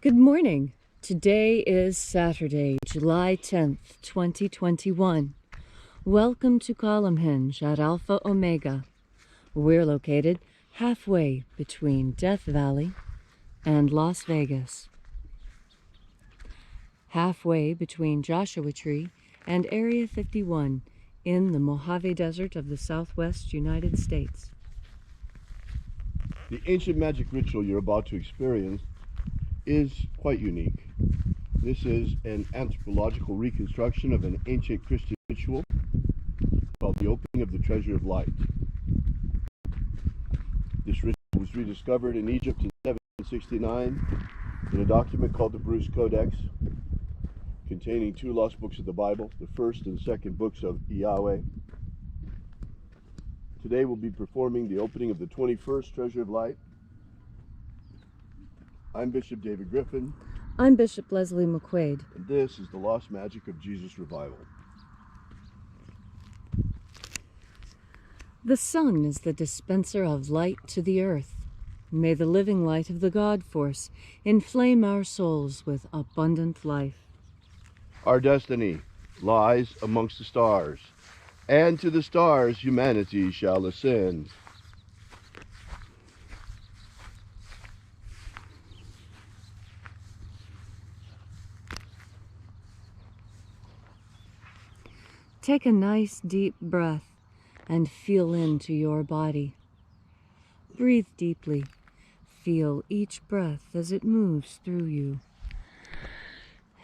Good morning. Today is Saturday, July 10th, 2021. Welcome to Column Hinge at Alpha Omega. We're located halfway between Death Valley and Las Vegas. Halfway between Joshua Tree and Area 51 in the Mojave Desert of the Southwest United States. The ancient magic ritual you're about to experience is quite unique. This is an anthropological reconstruction of an ancient Christian ritual called the opening of the treasure of light. This ritual was rediscovered in Egypt in 1769 in a document called the Bruce Codex, containing two lost books of the Bible, the first and second books of Yahweh. Today we'll be performing the opening of the 21st Treasure of Light. I'm Bishop David Griffin. I'm Bishop Leslie McQuaid. And this is the Lost Magic of Jesus Revival. The sun is the dispenser of light to the earth. May the living light of the God Force inflame our souls with abundant life. Our destiny lies amongst the stars, and to the stars humanity shall ascend. Take a nice deep breath and feel into your body. Breathe deeply. Feel each breath as it moves through you.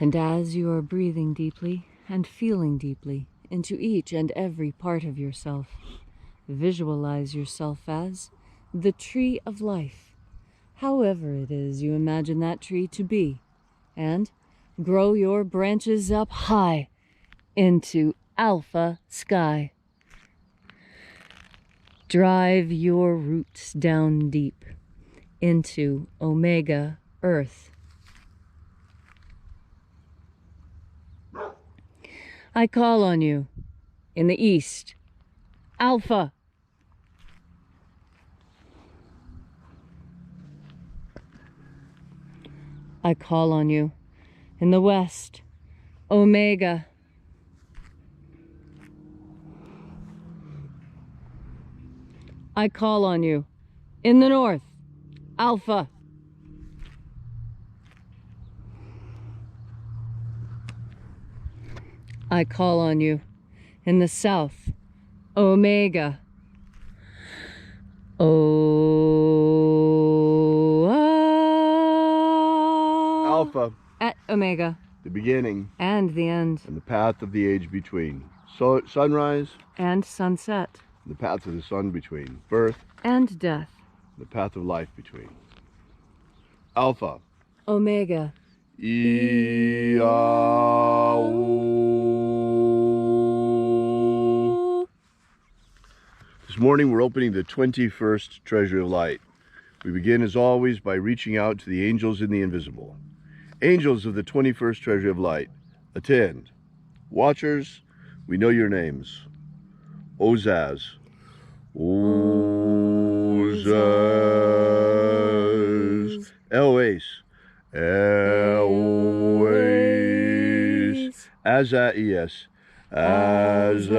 And as you are breathing deeply and feeling deeply into each and every part of yourself, visualize yourself as the tree of life, however it is you imagine that tree to be, and grow your branches up high into Alpha Sky. Drive your roots down deep into Omega Earth. I call on you in the east, Alpha. I call on you in the west, Omega. I call on you in the north, Alpha. I call on you in the south, Omega. Alpha. At Omega. The beginning. And the end. And the path of the age between. So, sunrise. And sunset. The path of the sun between. Birth. And death. The path of life between. Alpha. Omega. This morning we're opening the 21st Treasure of Light. We begin as always by reaching out to the angels in the invisible. Angels of the 21st Treasure of Light, attend. Watchers, we know your names. Ozaz. Ozaz. Eloise. Eloise. Azaias. Azaias.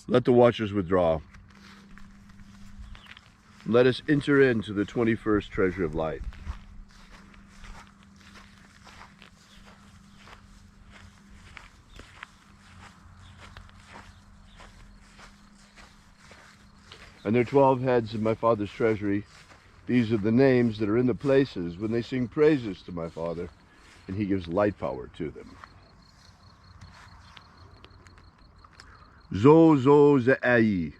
Let the watchers withdraw. Let us enter into the 21st Treasure of Light. And there are 12 heads in my Father's treasury. These are the names that are in the places when they sing praises to my Father, and he gives light power to them. Zo zo zai.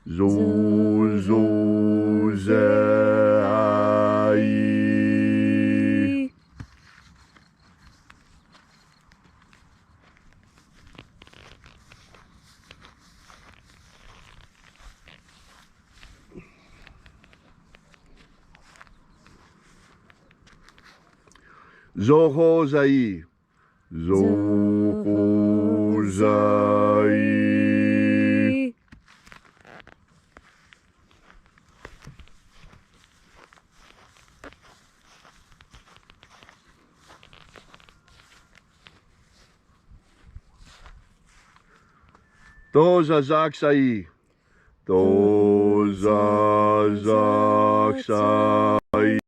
Zo zo zai. Zoho zai. Zoho zai. Tozazaksai. Tozazaksai.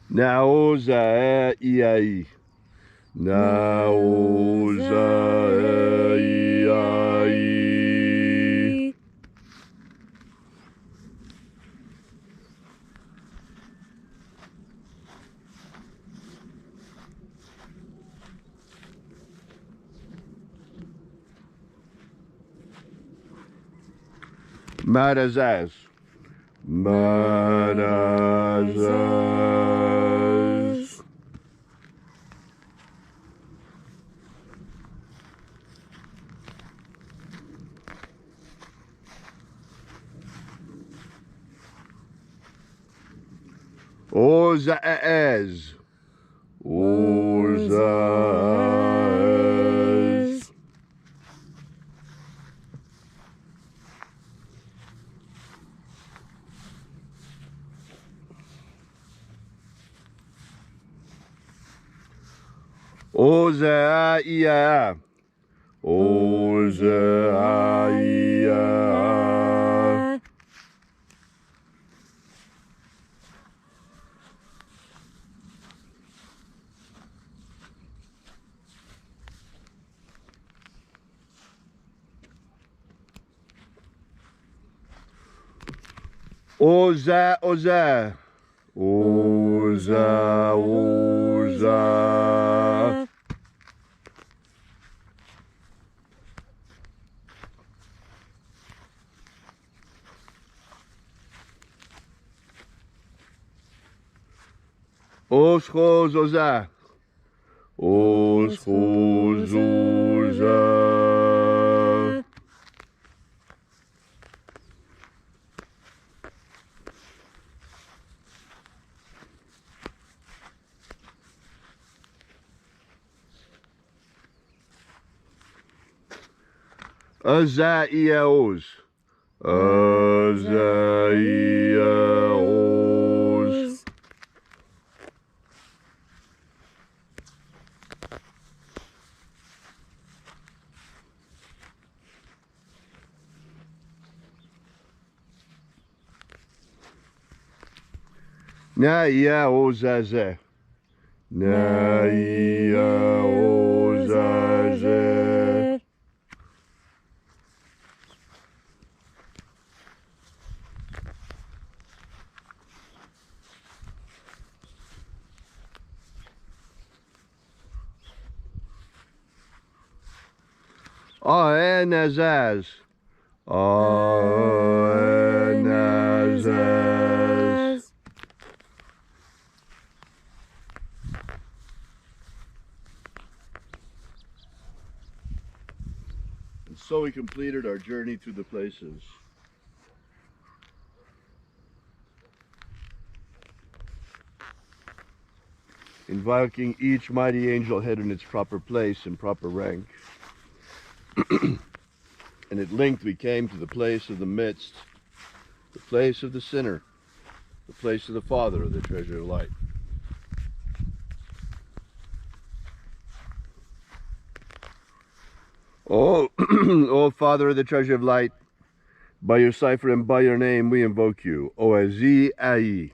Naozai. Naozai. Marazaz. Marazaz. Ozaaz. Ozaaz. Ozaia. Ozaia. Oza, oza. Oza, oza. Oschos, oza. Oschos, oza. Azaiaos. Azaiaos. Naiaozaze. Naiaozaze. Aenazaz. Aenazaz. And so we completed our journey through the places. Invoking each mighty angel head in its proper place and proper rank. And at length we came to the place of the midst, the place of the sinner, the place of the Father of the treasure of light. Oh, oh Father of the treasure of light, by your cipher and by your name we invoke you. Oazi Ai.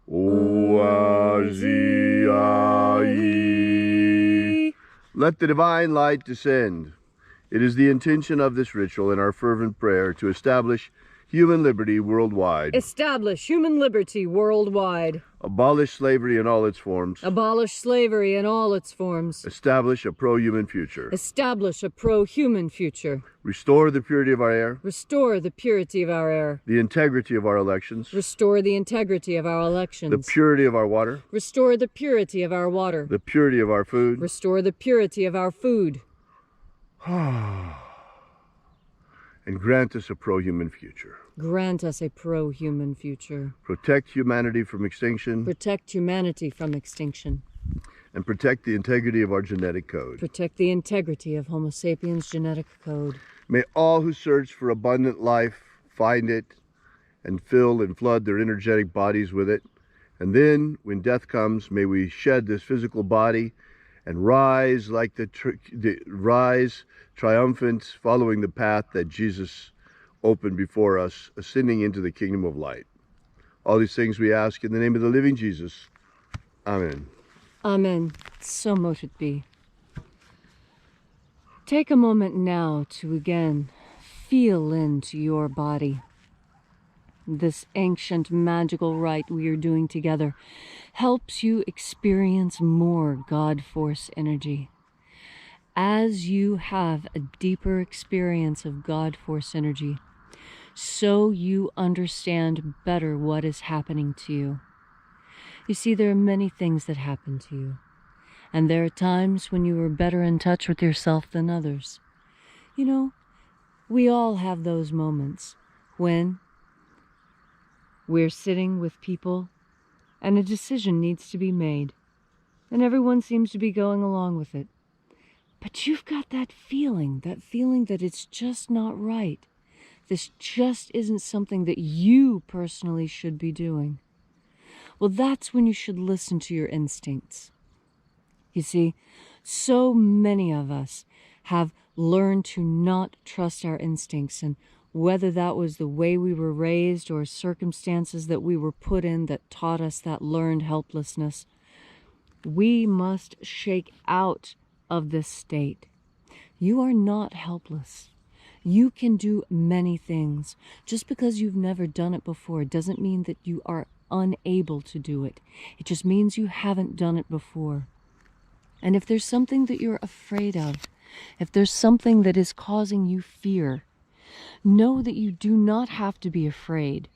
Oazi Ai. Let the divine light descend. It is the intention of this ritual and our fervent prayer to establish human liberty worldwide. Establish human liberty worldwide. Abolish slavery in all its forms. Abolish slavery in all its forms. Establish a pro-human future. Establish a pro-human future. Restore the purity of our air. Restore the purity of our air. The integrity of our elections. Restore the integrity of our elections. The purity of our water. Restore the purity of our water. The purity of our food. Restore the purity of our food. And grant us a pro-human future. Grant us a pro-human future. Protect humanity from extinction. Protect humanity from extinction. and protect the integrity of our genetic code. Protect the integrity of Homo sapiens' genetic code. May all who search for abundant life find it and fill and flood their energetic bodies with it. And then, when death comes, may we shed this physical body and rise like rise triumphant, following the path that Jesus opened before us, ascending into the kingdom of light. All these things we ask in the name of the living Jesus. Amen. Amen. So mote it be. Take a moment now to again feel into your body. This ancient magical rite we are doing together helps you experience more God Force energy. As you have a deeper experience of God Force energy, so you understand better what is happening to you. You see, there are many things that happen to you, and there are times when you are better in touch with yourself than others. You know, we all have those moments when we're sitting with people and a decision needs to be made, and everyone seems to be going along with it. But you've got that feeling that it's just not right. This just isn't something that you personally should be doing. Well, that's when you should listen to your instincts. You see, so many of us have learned to not trust our instincts, and whether that was the way we were raised or circumstances that we were put in that taught us that learned helplessness, we must shake out of this state. You are not helpless. You can do many things. Just because you've never done it before doesn't mean that you are unable to do it. It just means you haven't done it before. And if there's something that you're afraid of, if there's something that is causing you fear, know that you do not have to be afraid.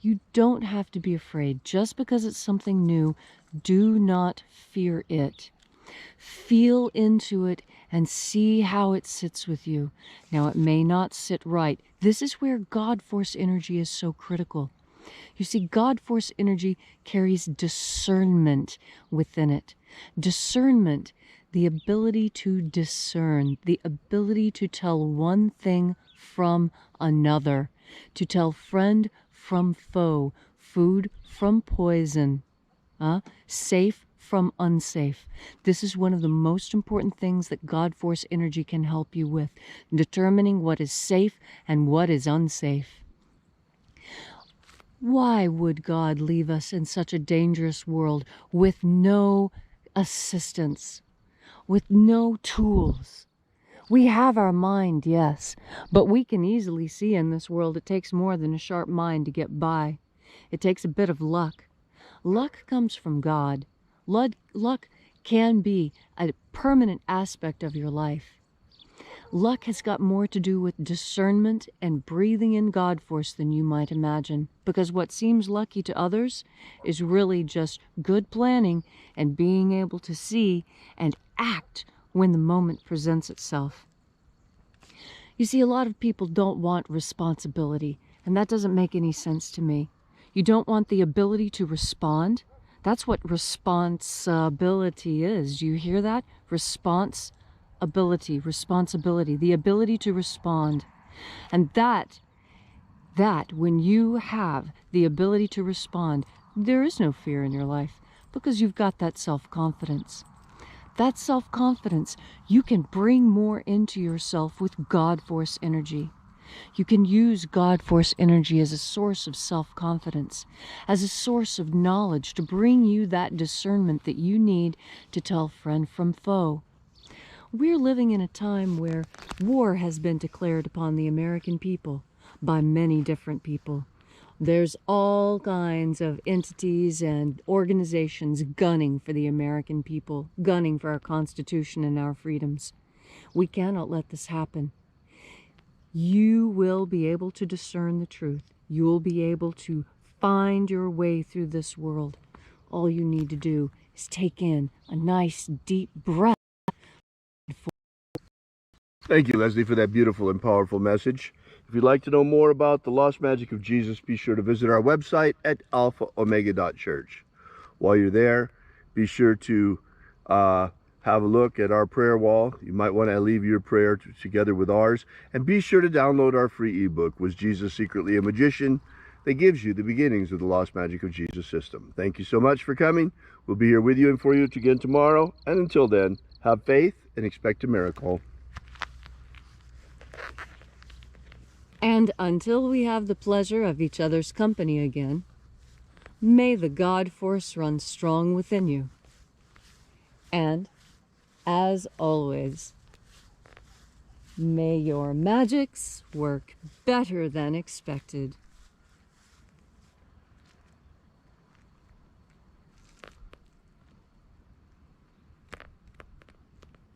You don't have to be afraid. Just because it's something new, do not fear it. Feel into it and see how it sits with you. Now, it may not sit right. This is where God Force energy is so critical. You see, God Force energy carries discernment within it. Discernment, the ability to discern, the ability to tell one thing from another, to tell friend from foe, food from poison, safe from unsafe. This is one of the most important things that God Force energy can help you with, determining what is safe and what is unsafe. Why would God leave us in such a dangerous world with no assistance, with no tools? We have our mind, yes, but we can easily see in this world it takes more than a sharp mind to get by. It takes a bit of luck. Luck comes from God. Luck can be a permanent aspect of your life. Luck has got more to do with discernment and breathing in God Force than you might imagine, because what seems lucky to others is really just good planning and being able to see and act when the moment presents itself. You see, a lot of people don't want responsibility, and that doesn't make any sense to me. You don't want the ability to respond. That's what responsibility is. Do you hear that? Responsibility, the ability to respond. And that when you have the ability to respond, there is no fear in your life because you've got that self-confidence. That self-confidence, you can bring more into yourself with God Force energy. You can use God Force energy as a source of self-confidence, as a source of knowledge to bring you that discernment that you need to tell friend from foe. We're living in a time where war has been declared upon the American people by many different people. There's all kinds of entities and organizations gunning for the American people, gunning for our Constitution and our freedoms. We cannot let this happen. You will be able to discern the truth. You'll be able to find your way through this world. All you need to do is take in a nice deep breath. Thank you, Leslie, for that beautiful and powerful message. If you'd like to know more about the lost magic of Jesus, be sure to visit our website at alphaomega.church. While you're there, be sure to have a look at our prayer wall. You might want to leave your prayer together with ours. And be sure to download our free ebook, Was Jesus Secretly a Magician? That gives you the beginnings of the Lost Magic of Jesus system. Thank you so much for coming. We'll be here with you and for you again tomorrow. And until then, have faith and expect a miracle. And until we have the pleasure of each other's company again, may the God force run strong within you. And, as always, may your magics work better than expected.